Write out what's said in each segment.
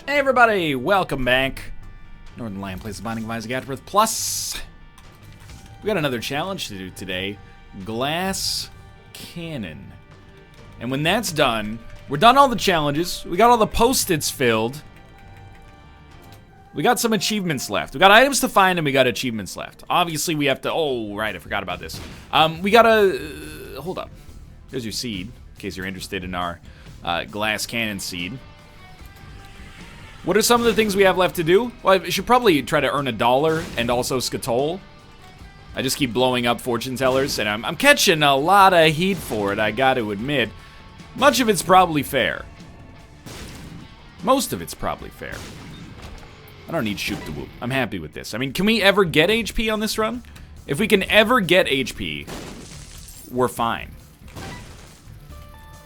Hey everybody, welcome back. Northernlion plays the Binding of Isaac Afterbirth Plus. We got another challenge to do today. Glass Cannon. And when that's done, we're done all the challenges. We got all the post-its filled. We got some achievements left. We got items to find and we got achievements left. Obviously we have to, oh right, I forgot about this. We gotta, hold up. There's your seed, in case you're interested in our Glass Cannon seed. What are some of the things we have left to do? Well, I should probably try to earn $1 and also Skatole. I just keep blowing up fortune tellers, and I'm catching a lot of heat for it, I gotta admit. Much of it's probably fair. Most of it's probably fair. I don't need shoot the whoop. I'm happy with this. I mean, can we ever get HP on this run? If we can ever get HP, we're fine.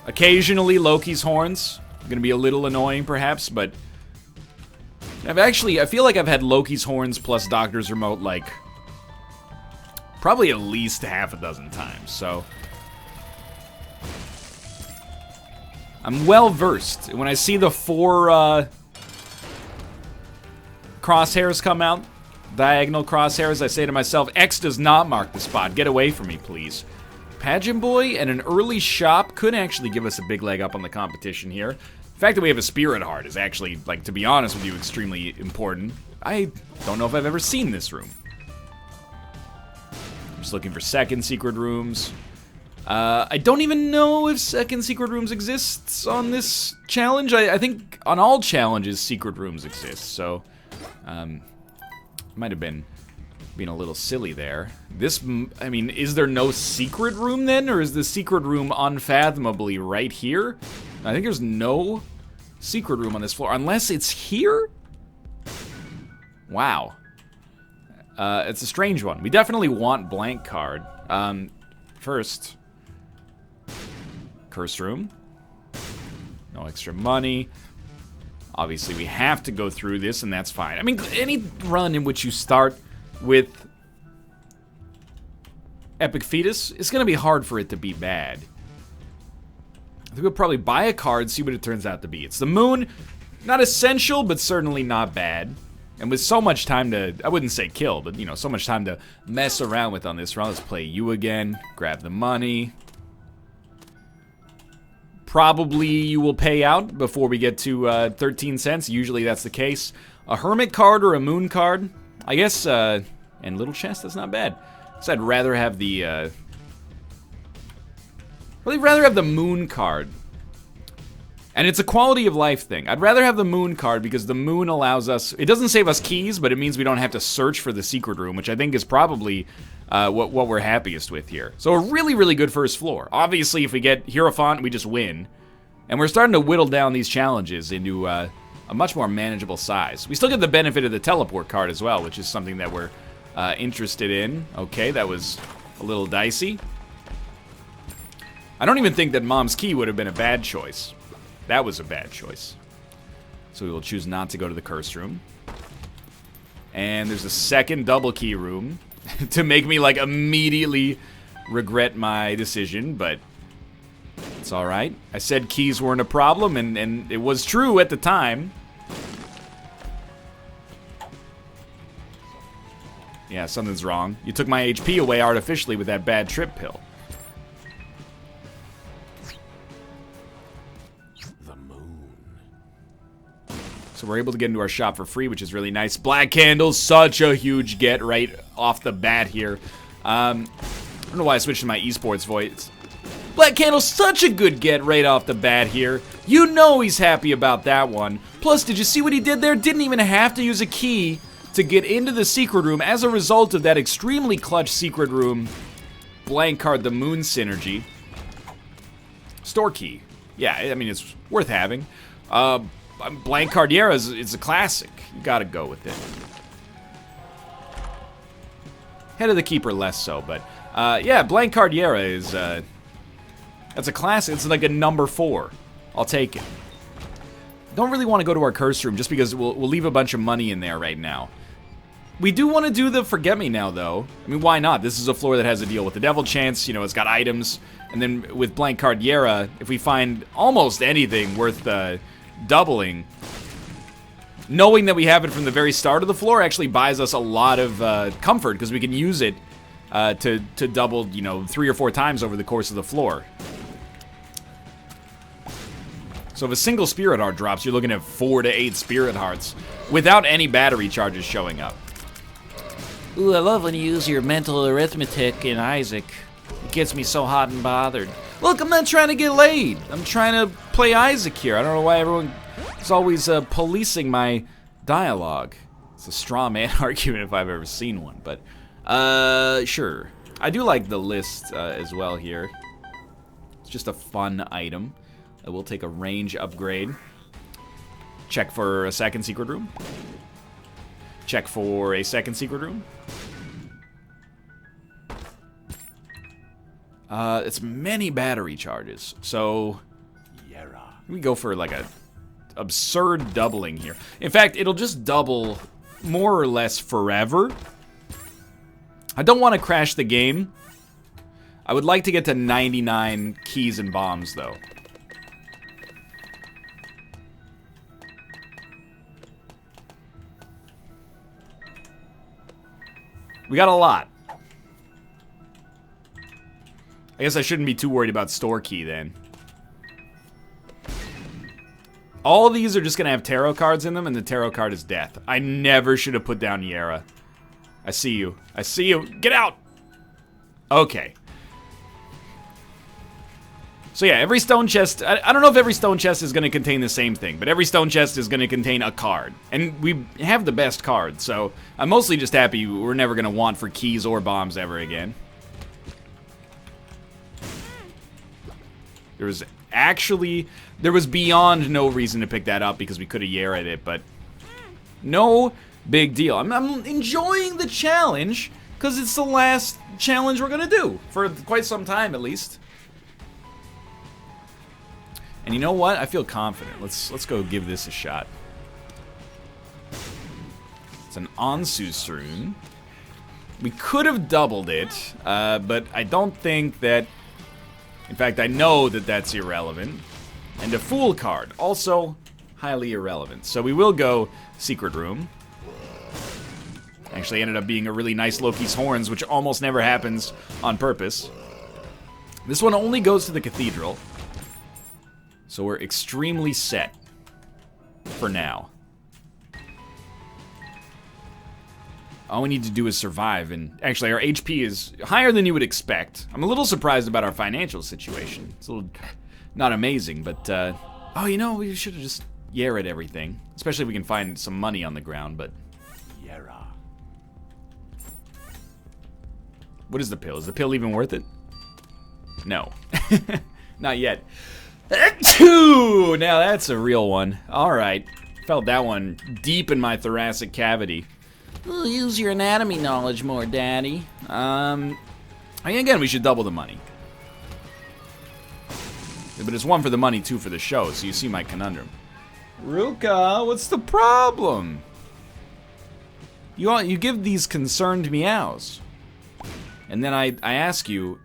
Occasionally, Loki's horns. Gonna be a little annoying, perhaps, but I feel like I've had Loki's horns plus Doctor's remote, like, probably at least half a dozen times, so I'm well versed. When I see the 4 crosshairs come out, diagonal crosshairs, I say to myself, X does not mark the spot. Get away from me, please. Pageant Boy and an early shop could actually give us a big leg up on the competition here. The fact that we have a Spirit Heart is actually, like, to be honest with you, extremely important. I don't know if I've ever seen this room. I'm just looking for second secret rooms. I don't even know if second secret rooms exists on this challenge. I think on all challenges secret rooms exist, so might have been being a little silly there. This, I mean, is there no secret room then, or is the secret room unfathomably right here? I think there's no secret room on this floor, unless it's here? Wow. It's a strange one. We definitely want blank card. First, curse room. No extra money. Obviously, we have to go through this, and that's fine. I mean, any run in which you start with Epic Fetus, it's going to be hard for it to be bad. I think we'll probably buy a card, see what it turns out to be. It's the moon. Not essential, but certainly not bad. And with so much time to, I wouldn't say kill, but, you know, so much time to mess around with on this run. Let's play you again. Grab the money. Probably you will pay out before we get to 13 cents. Usually that's the case. A hermit card or a moon card. I guess, and little chest, that's not bad. So I'd rather have the, really rather have the moon card. And it's a quality of life thing. I'd rather have the moon card because the moon allows us, it doesn't save us keys, but it means we don't have to search for the secret room, which I think is probably what we're happiest with here. So a really, really good first floor. Obviously, if we get Hierophant, we just win. And we're starting to whittle down these challenges into a much more manageable size. We still get the benefit of the teleport card as well, which is something that we're interested in. Okay, that was a little dicey. I don't even think that Mom's Key would have been a bad choice. That was a bad choice. So we will choose not to go to the curse room. And there's a second double key room to make me, like, immediately regret my decision, but it's alright. I said keys weren't a problem, and it was true at the time. Yeah, something's wrong. You took my HP away artificially with that bad trip pill. So we're able to get into our shop for free, which is really nice. Black Candles, such a huge get right off the bat here. I don't know why I switched to my esports voice. Black Candle's such a good get right off the bat here. You know he's happy about that one. Plus, did you see what he did there? Didn't even have to use a key to get into the secret room as a result of that extremely clutch secret room blank card, the moon synergy. Store key. Yeah, I mean, it's worth having. Blank Cardiera is a classic. You gotta go with it. Head of the Keeper less so, but yeah, Blank Cardiera is that's a classic. It's like a number 4. I'll take it. Don't really want to go to our curse room just because we'll leave a bunch of money in there right now. We do want to do the Forget Me Now though. I mean, why not? This is a floor that has a deal with the Devil Chance. You know, it's got items, and then with Blank Cardiera, if we find almost anything worth doubling, knowing that we have it from the very start of the floor actually buys us a lot of comfort, because we can use it to double, you know, 3 or 4 times over the course of the floor. So if a single spirit heart drops, you're looking at 4 to 8 spirit hearts without any battery charges showing up. Ooh, I love when you use your mental arithmetic in Isaac. It gets me so hot and bothered. Look, I'm not trying to get laid. I'm trying to play Isaac here. I don't know why everyone is always policing my dialogue. It's a straw man argument if I've ever seen one, but sure. I do like the list as well here. It's just a fun item. I will take a range upgrade. Check for a second secret room. Check for a second secret room. It's many battery charges, so we go for like a absurd doubling here. In fact, it'll just double more or less forever. I don't want to crash the game. I would like to get to 99 keys and bombs, though. We got a lot. I guess I shouldn't be too worried about store key then. All these are just gonna have tarot cards in them, and the tarot card is death. I never should have put down Yera. I see you. I see you. Get out! Okay. So yeah, every stone chest, I don't know if every stone chest is gonna contain the same thing, but every stone chest is gonna contain a card. And we have the best card, so I'm mostly just happy we're never gonna want for keys or bombs ever again. There was beyond no reason to pick that up because we could have Yera'd it, but no big deal. I'm enjoying the challenge because it's the last challenge we're gonna do for quite some time, at least. And you know what? I feel confident. Let's go give this a shot. It's an Ansu rune. We could have doubled it, but I don't think that. In fact, I know that that's irrelevant. And a Fool card, also highly irrelevant. So we will go Secret Room. Actually ended up being a really nice Loki's Horns, which almost never happens on purpose. This one only goes to the Cathedral. So we're extremely set for now. All we need to do is survive, and actually our HP is higher than you would expect. I'm a little surprised about our financial situation. It's a little not amazing, but oh, you know, we should have just Yera'd everything. Especially if we can find some money on the ground, but Yera. What is the pill? Is the pill even worth it? No. Not yet. Now that's a real one. Alright. Felt that one deep in my thoracic cavity. Ooh, use your anatomy knowledge more, Daddy. I mean, again, we should double the money. But it's 1 for the money, 2 for the show, so you see my conundrum. Ruka, what's the problem? You give these concerned meows. And then I ask you,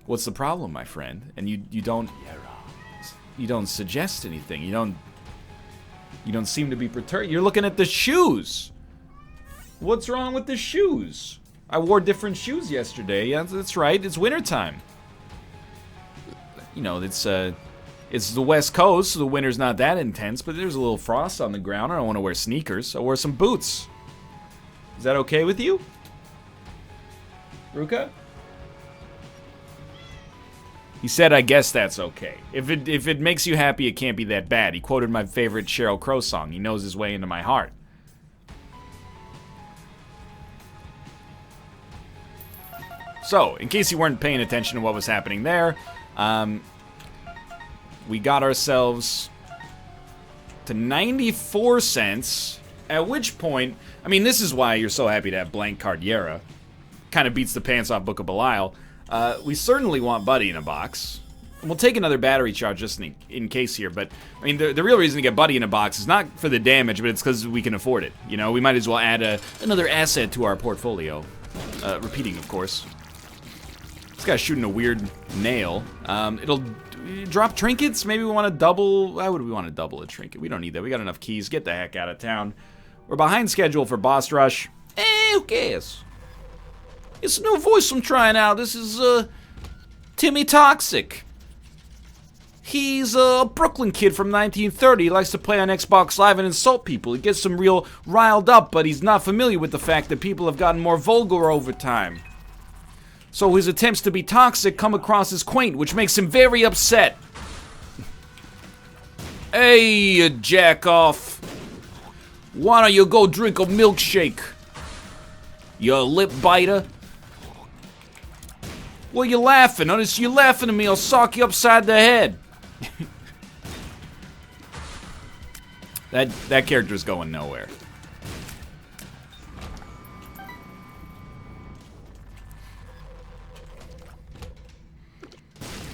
what's the problem, my friend? And you don't suggest anything. You don't seem to be perturbed. You're looking at the shoes. What's wrong with the shoes? I wore different shoes yesterday. Yeah, that's right. It's wintertime. You know, it's the West Coast, so the winter's not that intense, but there's a little frost on the ground. I don't want to wear sneakers. I'll wear some boots. Is that okay with you? Ruka? He said, I guess that's okay. If it makes you happy, it can't be that bad. He quoted my favorite Sheryl Crow song. He knows his way into my heart. So, in case you weren't paying attention to what was happening there, we got ourselves to 94 cents, at which point, I mean, this is why you're so happy to have blank card Yera. Kind of beats the pants off Book of Belial. We certainly want Buddy in a box. And we'll take another battery charge just in case here, but, I mean, the real reason to get Buddy in a box is not for the damage, but it's because we can afford it. You know, we might as well add another asset to our portfolio. Repeating, of course. This guy's shooting a weird nail. drop trinkets? Maybe we want to double. Why would we want to double a trinket? We don't need that. We got enough keys. Get the heck out of town. We're behind schedule for boss rush. Who cares? It's a new voice I'm trying out. This is Timmy Toxic. He's a Brooklyn kid from 1930. He likes to play on Xbox Live and insult people. He gets them real riled up, but he's not familiar with the fact that people have gotten more vulgar over time. So his attempts to be toxic come across as quaint, which makes him very upset. Hey, you jack off. Why don't you go drink a milkshake? You lip biter. Well, you're laughing. You're laughing at me. I'll sock you upside the head. That character's going nowhere.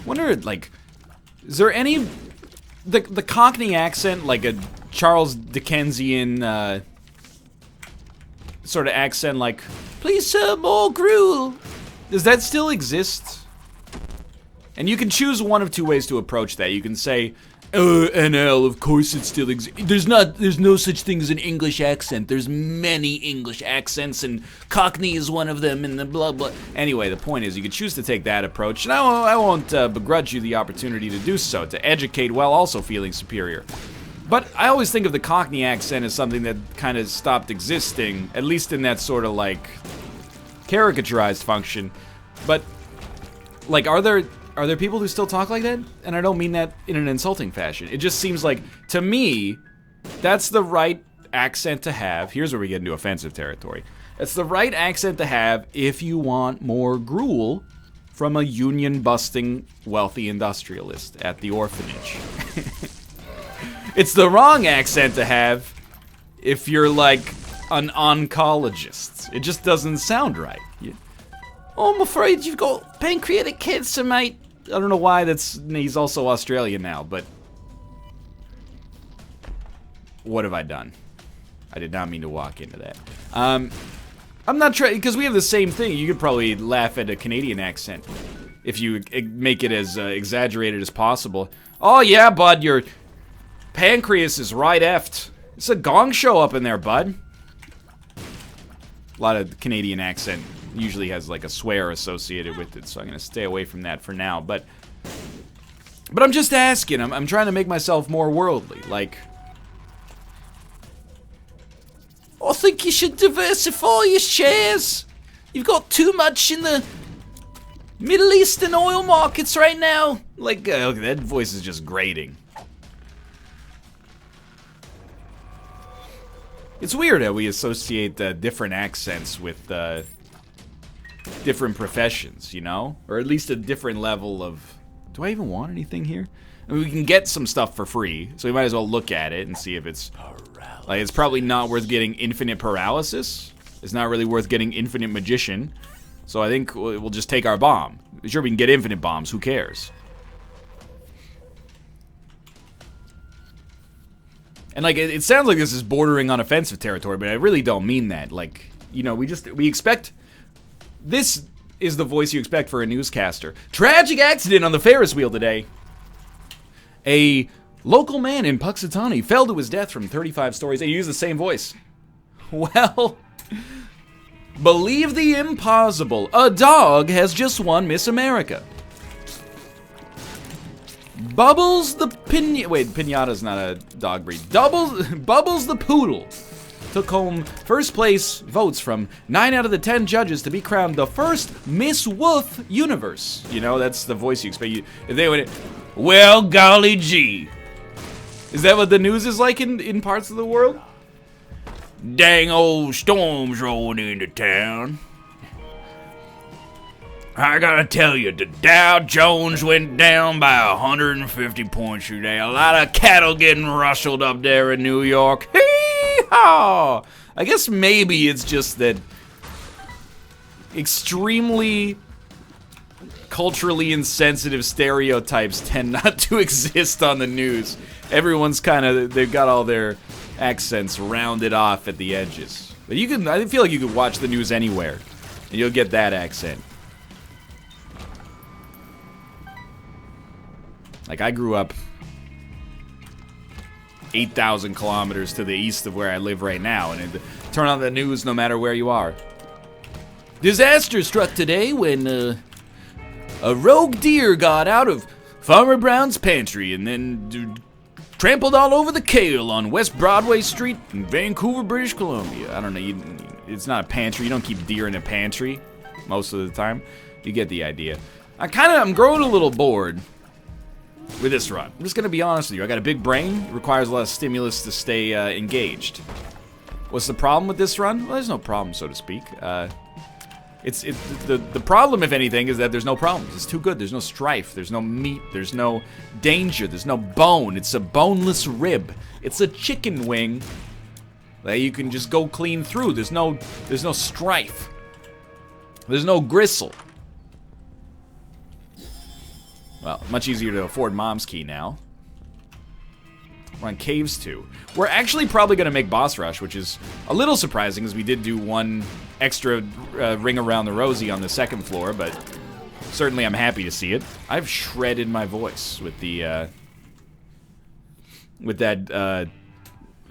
Wonder, like, is there any the Cockney accent, like a Charles Dickensian sort of accent, like, please sir, more gruel. Does that still exist? And you can choose one of two ways to approach that. You can say, NL, of course it still exists. There's no such thing as an English accent. There's many English accents, and Cockney is one of them, and the blah blah. Anyway, the point is, you could choose to take that approach, and I won't begrudge you the opportunity to do so, to educate while also feeling superior. But I always think of the Cockney accent as something that kind of stopped existing, at least in that sort of, like, caricaturized function. But, like, are there people who still talk like that? And I don't mean that in an insulting fashion. It just seems like, to me, that's the right accent to have. Here's where we get into offensive territory. It's the right accent to have if you want more gruel from a union-busting wealthy industrialist at the orphanage. It's the wrong accent to have if you're, like, an oncologist. It just doesn't sound right. Oh, I'm afraid you've got pancreatic cancer, mate. I don't know why he's also Australian now, but what have I done? I did not mean to walk into that. I'm not trying, because we have the same thing. You could probably laugh at a Canadian accent if you make it as exaggerated as possible. Oh yeah, bud, your pancreas is right effed. It's a gong show up in there, bud. A lot of Canadian accent usually has like a swear associated with it, so I'm gonna stay away from that for now. But I'm just asking. I'm trying to make myself more worldly. Like, I think you should diversify your shares. You've got too much in the Middle Eastern oil markets right now. Like, okay, that voice is just grating. It's weird how we associate different accents with different professions, you know? Or at least a different level of... Do I even want anything here? I mean, we can get some stuff for free, so we might as well look at it and see if it's... Like, it's probably not worth getting infinite paralysis. It's not really worth getting infinite magician. So I think we'll just take our bomb. Sure, we can get infinite bombs, who cares? And, like, it sounds like this is bordering on offensive territory, but I really don't mean that. Like, you know, we expect... This is the voice you expect for a newscaster. Tragic accident on the Ferris wheel today. A local man in Puxatawny fell to his death from 35 stories. They use the same voice. Well, believe the impossible. A dog has just won Miss America. Bubbles the Pinata's not a dog breed. Bubbles the poodle took home first place votes from 9 out of the 10 judges to be crowned the first Miss Wolf universe. You know, that's the voice you expect. If they went, well, golly gee. Is that what the news is like in parts of the world? Dang old storms rolling into town. I gotta tell you, the Dow Jones went down by 150 points today. A lot of cattle getting rustled up there in New York. Hee-haw! I guess maybe it's just that extremely culturally insensitive stereotypes tend not to exist on the news. Everyone's they've got all their accents rounded off at the edges. But I feel like you could watch the news anywhere, and you'll get that accent. Like, I grew up 8,000 kilometers to the east of where I live right now, and turn on the news no matter where you are. Disaster struck today when a rogue deer got out of Farmer Brown's pantry and then trampled all over the kale on West Broadway Street in Vancouver, British Columbia. I don't know, it's not a pantry. You don't keep deer in a pantry most of the time. You get the idea. I'm growing a little bored with this run. I'm just gonna be honest with you. I got a big brain. It requires a lot of stimulus to stay engaged. What's the problem with this run? Well, there's no problem, so to speak. The problem, if anything, is that there's no problems. It's too good. There's no strife. There's no meat. There's no danger. There's no bone. It's a boneless rib. It's a chicken wing that you can just go clean through. There's no strife. There's no gristle. Well, much easier to afford Mom's Key now. We're on Caves 2. We're actually probably going to make Boss Rush, which is a little surprising, as we did do one extra ring around the rosy on the second floor, but certainly I'm happy to see it. I've shredded my voice with the,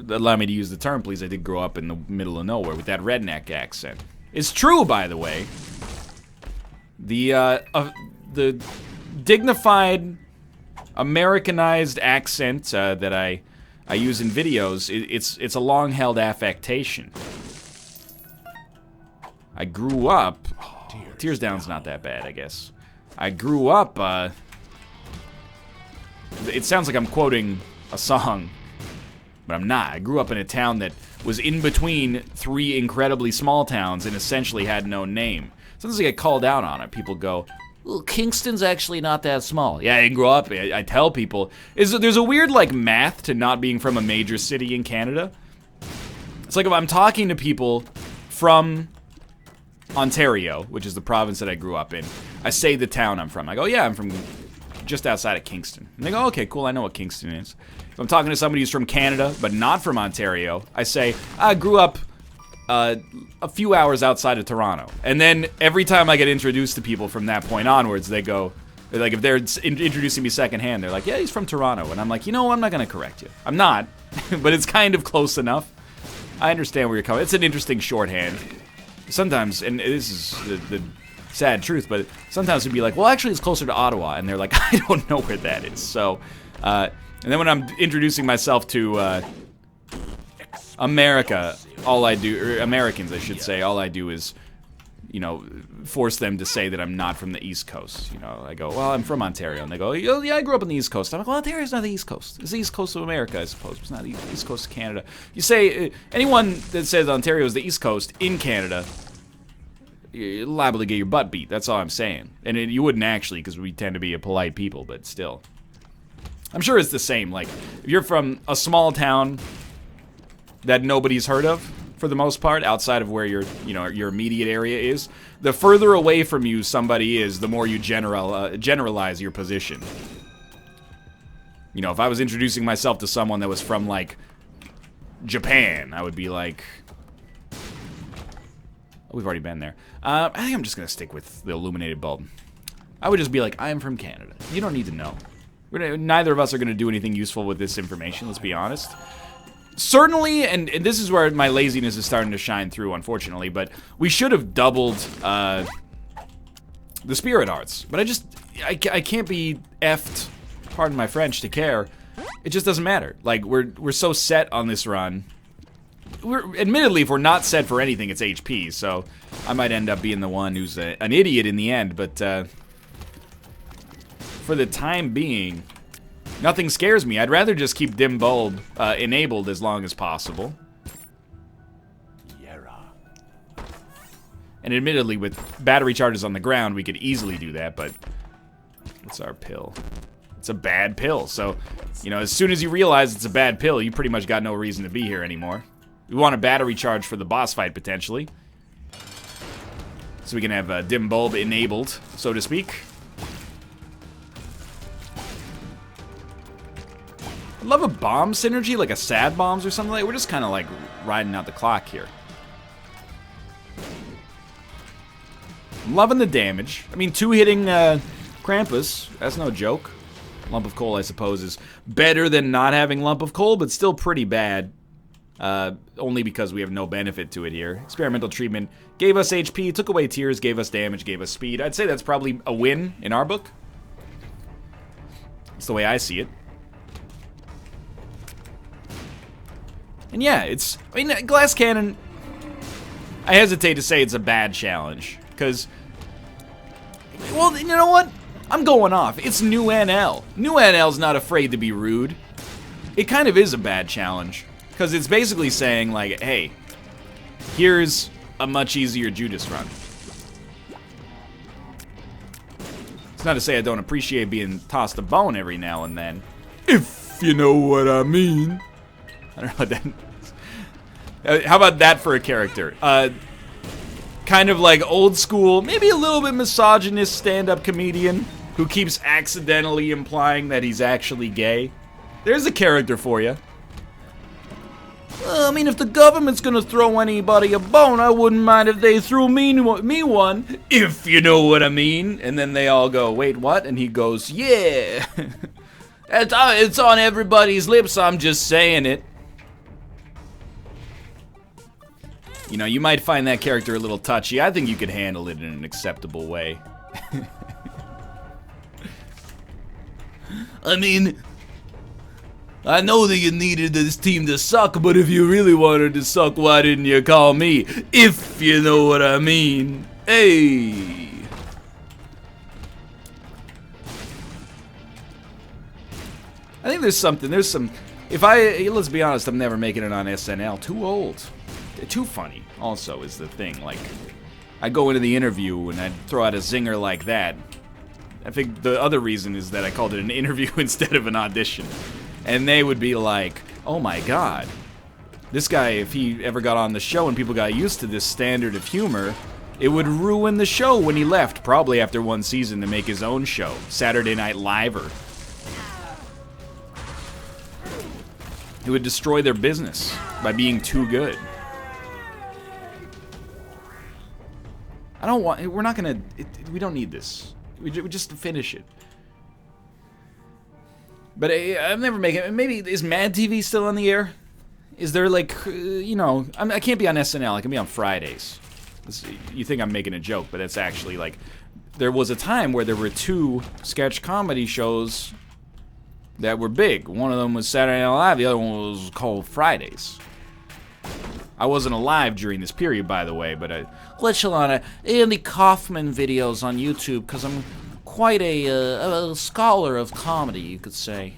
allow me to use the term, please. I did grow up in the middle of nowhere with that redneck accent. It's true, by the way. The dignified, Americanized accent that I use in videos, it's a long-held affectation. I grew up... Tears Down's not that bad, I guess. I grew up, it sounds like I'm quoting a song, but I'm not. I grew up in a town that was in between 3 incredibly small towns and essentially had no name. Sometimes I get called out on it. People go, well, Kingston's actually not that small. yeah, I didn't grow up. I tell people. There's a weird, like, math to not being from a major city in Canada. It's like if I'm talking to people from Ontario, which is the province that I grew up in, I say the town I'm from. I go, yeah, I'm from just outside of Kingston. And they go, okay, cool, I know what Kingston is. If I'm talking to somebody who's from Canada, but not from Ontario, I say, I grew up a few hours outside of Toronto. And then every time I get introduced to people from that point onwards, they go, like, if they're introducing me secondhand, they're like, yeah, he's from Toronto. And I'm like, you know, I'm not going to correct you. I'm not, but it's kind of close enough. I understand where you're coming. It's an interesting shorthand. Sometimes, and this is the sad truth, but sometimes it'd be like, well, actually, it's closer to Ottawa. And they're like, I don't know where that is. So, and then when I'm introducing myself to America, all I do, or Americans, I should say, all I do is, you know, force them to say that I'm not from the East Coast. You know, I go, well, I'm from Ontario. And they go, oh, yeah, I grew up on the East Coast. I'm like, well, Ontario's not the East Coast. It's the East Coast of America, I suppose. It's not the East Coast of Canada. You say, anyone that says Ontario is the East Coast in Canada, you're liable to get your butt beat. That's all I'm saying. And you wouldn't actually, because we tend to be a polite people, but still. I'm sure it's the same. Like, if you're from a small town that nobody's heard of, for the most part, outside of where your immediate area is, the further away from you somebody is, the more you generalize your position. You know, if I was introducing myself to someone that was from, like, Japan, I would be like... Oh, we've already been there. I think I'm just gonna stick with the illuminated bulb. I would just be like, I'm from Canada. You don't need to know. Neither of us are gonna do anything useful with this information, let's be honest. Certainly, and this is where my laziness is starting to shine through, unfortunately, but we should have doubled the spirit arts. But I can't be effed, pardon my French, to care. It just doesn't matter. Like, we're so set on this run. Admittedly, if we're not set for anything, it's HP, so I might end up being the one who's an idiot in the end, but for the time being... Nothing scares me. I'd rather just keep dim bulb enabled as long as possible. And admittedly, with battery charges on the ground, we could easily do that, but... What's our pill? It's a bad pill, so, you know, as soon as you realize it's a bad pill, you pretty much got no reason to be here anymore. We want a battery charge for the boss fight, potentially. So we can have dim bulb enabled, so to speak. I love a bomb synergy, like a sad bombs or something like that. We're just kind of like riding out the clock here. I'm loving the damage. I mean, 2 hitting Krampus, that's no joke. Lump of coal, I suppose, is better than not having lump of coal, but still pretty bad. Only because we have no benefit to it here. Experimental treatment gave us HP, took away tears, gave us damage, gave us speed. I'd say that's probably a win in our book. That's the way I see it. And yeah, it's... I mean, Glass Cannon... I hesitate to say it's a bad challenge, because... Well, you know what? I'm going off. It's new NL. New NL's not afraid to be rude. It kind of is a bad challenge, because it's basically saying, like, hey, here's a much easier Judas run. It's not to say I don't appreciate being tossed a bone every now and then, if you know what I mean. I don't know what that is. How about that for a character? Kind of like old school, maybe a little bit misogynist stand-up comedian who keeps accidentally implying that he's actually gay. There's a character for you. I mean, if the government's gonna throw anybody a bone, I wouldn't mind if they threw me one, if you know what I mean. And then they all go, wait, what? And he goes, yeah. It's on everybody's lips, I'm just saying it. You know, you might find that character a little touchy. I think you could handle it in an acceptable way. I mean, I know that you needed this team to suck, but if you really wanted to suck, why didn't you call me? If you know what I mean. Hey. I think there's some... let's be honest, I'm never making it on SNL. Too old. Too funny, also, is the thing. Like, I go into the interview and I throw out a zinger like that. I think the other reason is that I called it an interview instead of an audition. And they would be like, oh my god, this guy, if he ever got on the show and people got used to this standard of humor, it would ruin the show when he left, probably after one season, to make his own show, Saturday Night Liver. It would destroy their business by being too good. We're not gonna, we don't need this. We just finish it. But I'm never making it. Maybe, is Mad TV still on the air? Is there, like, you know, I can't be on SNL, I can be on Fridays. You think I'm making a joke, but it's actually, like, there was a time where there were 2 sketch comedy shows that were big. One of them was Saturday Night Live, the other one was called Fridays. I wasn't alive during this period, by the way, but Glitch on Andy Kaufman videos on YouTube, because I'm quite a scholar of comedy, you could say.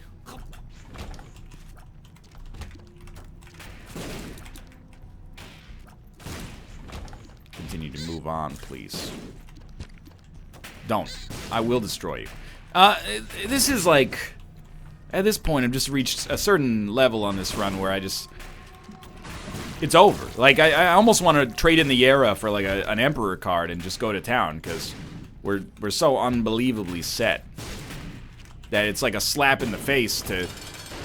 Continue to move on, please. Don't. I will destroy you. This is like... At this point, I've just reached a certain level on this run where I just... It's over. Like, I almost want to trade in the era for, like, an Emperor card and just go to town, because we're so unbelievably set that it's like a slap in the face to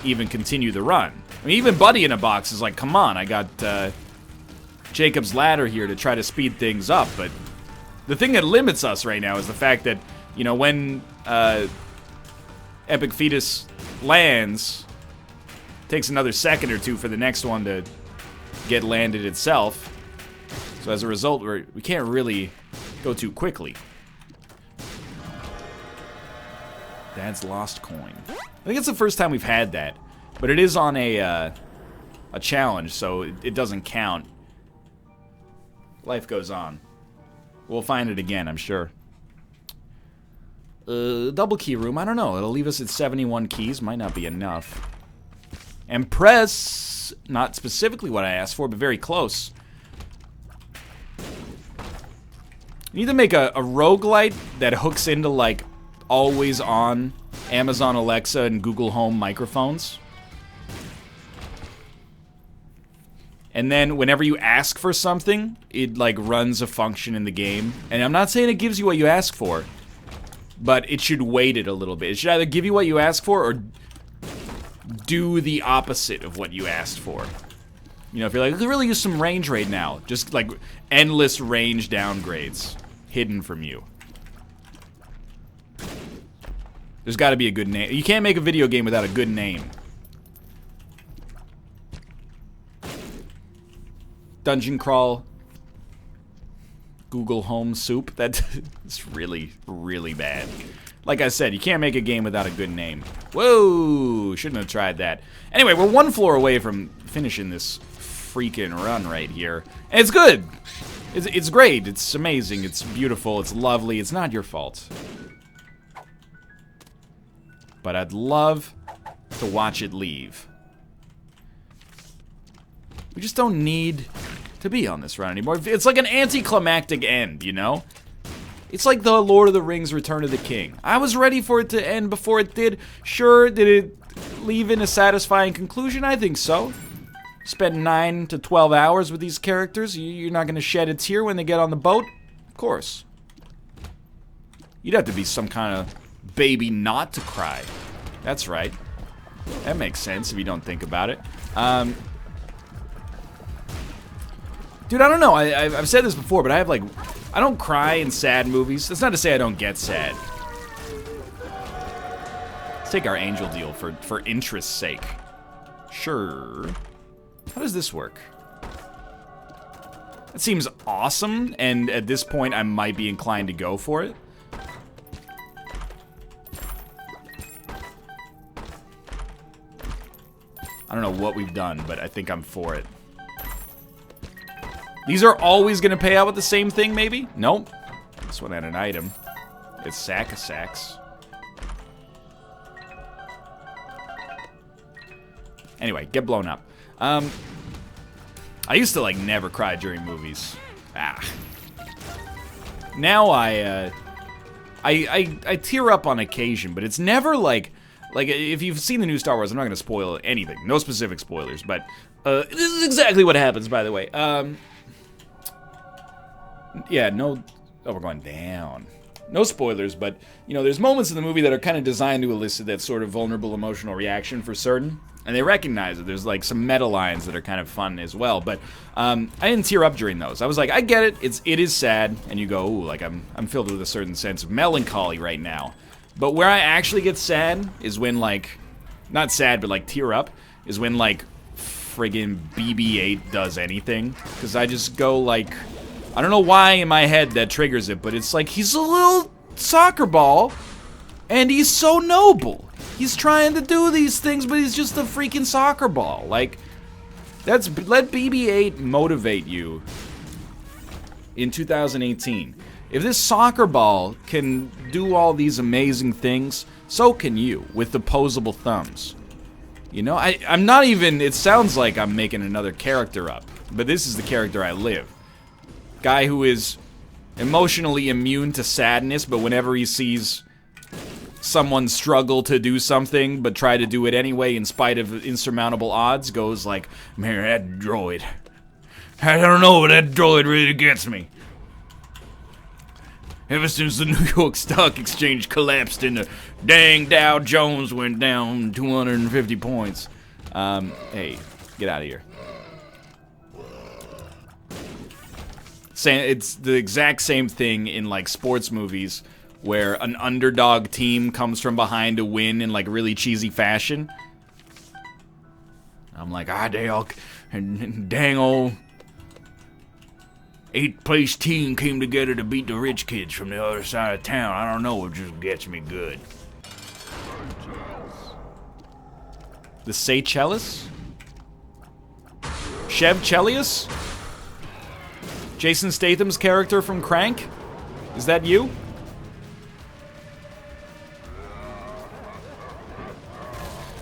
even continue the run. I mean, even Buddy in a Box is like, come on, I got Jacob's Ladder here to try to speed things up, but the thing that limits us right now is the fact that, you know, when Epic Fetus lands, it takes another second or two for the next one to get landed itself. So as a result, we can't really go too quickly. Dad's lost coin. I think it's the first time we've had that, but it is on a challenge, so it doesn't count. Life goes on. We'll find it again, I'm sure. Double key room, I don't know. It'll leave us at 71 keys. Might not be enough. And press, not specifically what I asked for, but very close. You need to make a roguelite that hooks into, like, always on Amazon Alexa and Google Home microphones. And then whenever you ask for something, it, like, runs a function in the game. And I'm not saying it gives you what you ask for, but it should weight it a little bit. It should either give you what you ask for or do the opposite of what you asked for. You know, if you're like, I could really use some range right now. Just, like, endless range downgrades hidden from you. There's got to be a good name. You can't make a video game without a good name. Dungeon crawl. Google Home Soup. That's really, really bad. Like I said, you can't make a game without a good name. Whoa! Shouldn't have tried that. Anyway, we're one floor away from finishing this freaking run right here. And it's good! It's great. It's amazing. It's beautiful. It's lovely. It's not your fault. But I'd love to watch it leave. We just don't need to be on this run anymore. It's like an anticlimactic end, you know? It's like the Lord of the Rings Return of the King. I was ready for it to end before it did. Sure, did it leave in a satisfying conclusion? I think so. Spend 9 to 12 hours with these characters. You're not going to shed a tear when they get on the boat? Of course. You'd have to be some kind of baby not to cry. That's right. That makes sense if you don't think about it. Dude, I don't know. I've said this before, but I have like... I don't cry in sad movies. That's not to say I don't get sad. Let's take our angel deal for interest's sake. Sure. How does this work? That seems awesome, and at this point I might be inclined to go for it. I don't know what we've done, but I think I'm for it. These are always going to pay out with the same thing, maybe? Nope. This one had an item. It's sack of sacks. Anyway, get blown up. I used to, like, never cry during movies. Now I tear up on occasion, but it's never like, if you've seen the new Star Wars, I'm not going to spoil anything. No specific spoilers, but this is exactly what happens, by the way. Yeah, no... Oh, we're going down. No spoilers, but, you know, there's moments in the movie that are kind of designed to elicit that sort of vulnerable emotional reaction for certain. And they recognize it. There's, like, some meta lines that are kind of fun as well. But I didn't tear up during those. I was like, I get it. It is sad. And you go, ooh, like, I'm filled with a certain sense of melancholy right now. But where I actually get sad is when, like... Not sad, but, like, tear up. Is when, like, friggin' BB-8 does anything. Because I just go, like... I don't know why in my head that triggers it, but it's like, he's a little soccer ball, and he's so noble. He's trying to do these things, but he's just a freaking soccer ball. Like, let BB-8 motivate you in 2018. If this soccer ball can do all these amazing things, so can you, with opposable thumbs. You know, I'm not even, it sounds like I'm making another character up, but this is the character I live. Guy who is emotionally immune to sadness, but whenever he sees someone struggle to do something, but try to do it anyway in spite of insurmountable odds, goes like, man, that droid. I don't know, but that droid really gets me. Ever since the New York Stock Exchange collapsed and the dang Dow Jones went down 250 points. Hey, get out of here. It's the exact same thing in, like, sports movies where an underdog team comes from behind to win in, like, really cheesy fashion. I'm like, dang old 8th place team came together to beat the rich kids from the other side of town. I don't know, it just gets me good. The Seychelles? Chevchelius? Jason Statham's character from Crank? Is that you?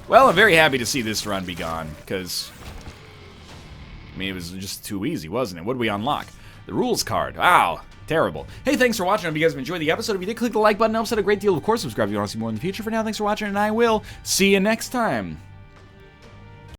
Well, I'm very happy to see this run be gone, because... I mean, it was just too easy, wasn't it? What did we unlock? The rules card. Wow, terrible. Hey, thanks for watching. I hope you guys have enjoyed the episode. If you did, click the like button. It helps out a great deal. Of course, subscribe if you want to see more in the future. For now, thanks for watching, and I will see you next time.